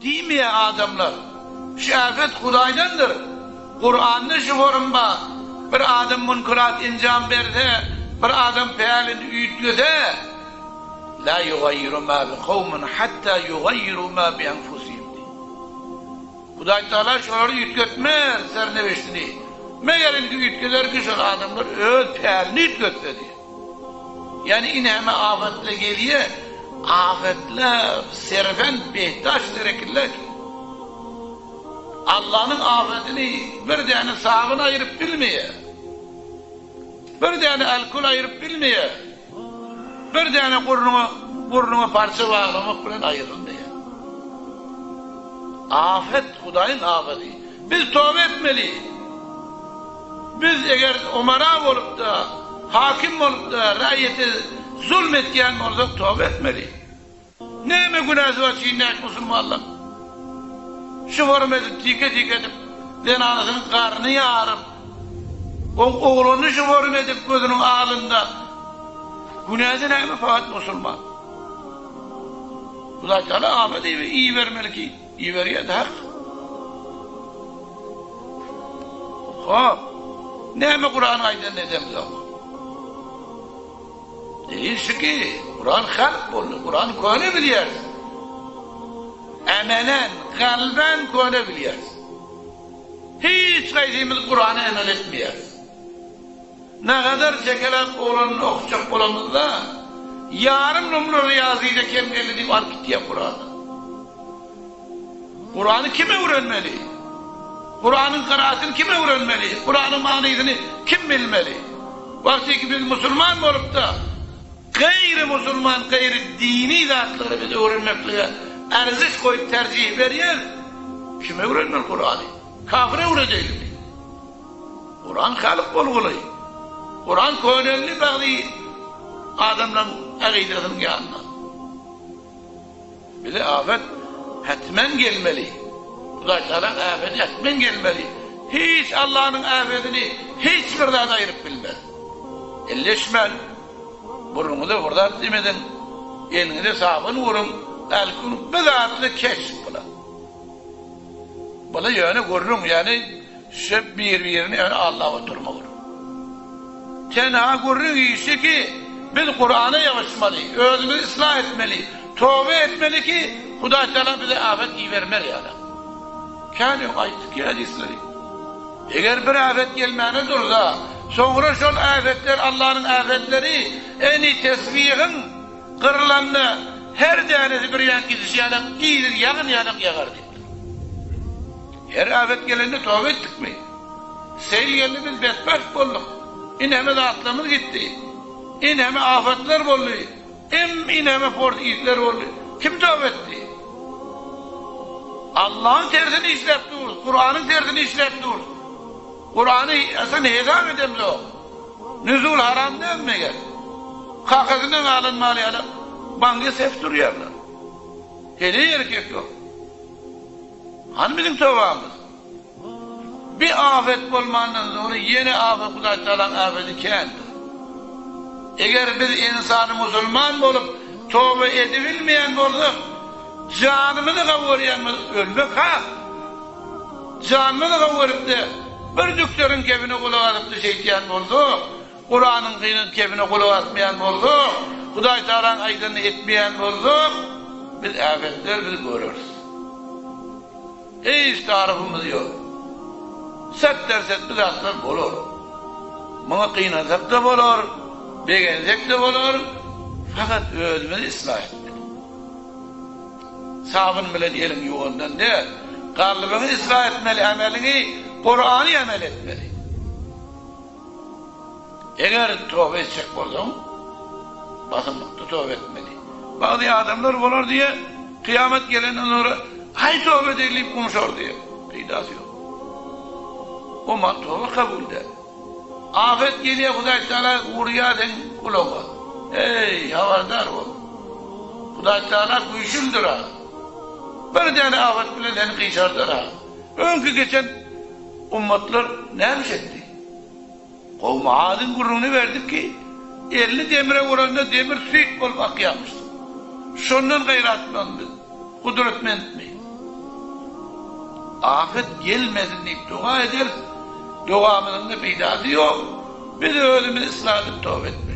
ettiğmeye adamlar. Şu afet Hudaydandır. Kur'an'da şu forumda bir adam münkurat incam berse, bir adam pealini üyütlöse, la yugayyiru ma bi kavmin hatta yugayyiru ma bi enfusihim. Huday Teala şoları üyütletmez serneveştini. Meğerin ki üyütgeler ki şu adamlar öz pealini üyütletse diye. Yani ineme afetle geliyor, afetle serfen behtaş gerekirler ki. Allah'ın afetini bir tane sahabını ayırıp bilmeye, bir tane alkol ayırıp bilmeye, bir tane burnuna parça bağlamak bilen ayırın diye. Afet Hudayın afeti. Biz tövbe etmeliyiz. Biz eğer umara olup da, hakim olup da raiyeti zulmetken olsak tövbe etmeliyiz. Neyme günahı var çiğnek Müslümanlar? Şu forum edip, tike edip, denanasının karnını yağarıp, oğlunu şu forum edip gözünün ağlında, günahı neyme fakat Müslüman? Huday Teala afeti iyi vermeli ki, iyi veriyor da hak. Hop, neyme Kur'an aydan nedemiz ama? Değilse ki, Kur'an halk buldu, Kur'an konu biliyorsun. Emelen, kalben konu biliyoruz. Hiç gayrimiz Kur'an'ı emel etmiyoruz. Ne kadar çekelek olanını okuyacak olamızda, yarım numara riyazıyla kemgeli deyip arkit ya Kur'an'ı. Kur'an'ı kime öğrenmeli? Kur'an'ın kıraatını kime öğrenmeli? Kur'an'ın manasını kim bilmeli? Vakti ki biz Müslüman olup da, gayri-Müslüman, gayri-dini zatları bizi öğrenmekle erziş koyup tercih veriyor. Kime öğrenmeli Kur'an'ı? Kafire öğrenecek. Kur'an halık bulgulayı. Kur'an koynelli bağlı adamların akidesinin yanına. Bir de afet hatmen gelmeli. Huday Teala'nın afeti hatmen gelmeli. Hiç Allah'ın afetini hiçbir daha ayırıp bilmez. Elleşmen. Burnumu da buradan demedin. Elini de sabun vurun. Elkunu bezatlı keş bula. Bula yani görürüm yani şöp bir yerini yani Allah'a oturma vurun. Tenha görürüm iyisi ki biz Kur'an'a yavaşmalıyız. Özümüzü ıslah etmeliyiz. Tövbe etmeli ki Huday Teala bize afet iyi vermeli yani. Kâni ayettik ki hadisleri. Eğer bir afet gelmeyene dursa sonra şu afetler Allah'ın afetleri en iyi tesbihin kırılanını her tanesi bir yan gidişi yanak giyilir, yakın yanak yakar dedi. Her afet gelende tövbe ettik mi? Seyil geldi biz bedbaş olduk. İneme dağıtlamız gitti. İneme afetler oldu. İneme portikler oldu. Kim tövbe etti? Allah'ın tersini işlep dur. Kur'an'ın tersini işlep dur. Kur'an'ı asıl hesap edemez o. Nüzul haram değil mi gel? Kakasından alınmalı adam. Banka sef duruyorlar. Hele erkek yok. Hani bizim tövbamız? Bir afet olmandan sonra yeni afet Huday Teala'nın afeti kendi. Eğer biz insanı Müslüman olup tövbe edebilmeyen olsak canımızı kavuruyanımız ölmek ha. Canımızı kavurup da bir doktorun kefine kulak atıp da şeytan oldu. Kur'an'ın kıyının kefine kulak atmayan oldu. Huday Teala'nın aydınını etmeyen oldu. Biz afetler biz görürüz. Hiç tarifimiz yok. Set derset biz aslan olur. Bana kıynasak da olur. Beğensek de olur. Fakat özümüzü ıslah etmeli. Sabın bile diyelim yoğundan değil. Kalbini ıslah etmeli, amelini, Kur'an'ı amel etmeli. Eğer tövbe edecek olsam, basınlıkta tövbe etmeli. Bazı adamlar olur diye, kıyamet gelenden sonra, hay tövbe edilip konuşur diye. Kıydası yok. O man tövbe kabul der. Afet geliyor Huday Teala uğruya den kulağa. Ey havadar ol. Huday Teala kuyuşundur ha. Bir tane afet bile den kıyışardır ha. Önkü geçen ummatlar neymiş etti? Kavm-ı Ad'ın gurrunu verdik ki 50 demire vuranda demir süt olup akıyamıştı. Şundan gayretmendi. Kudretmen etmeyin. afet gelmesin deyip dua ederiz. Duamızın da faydası yok. Biz ölümünü ıslah edip tövbe ettik.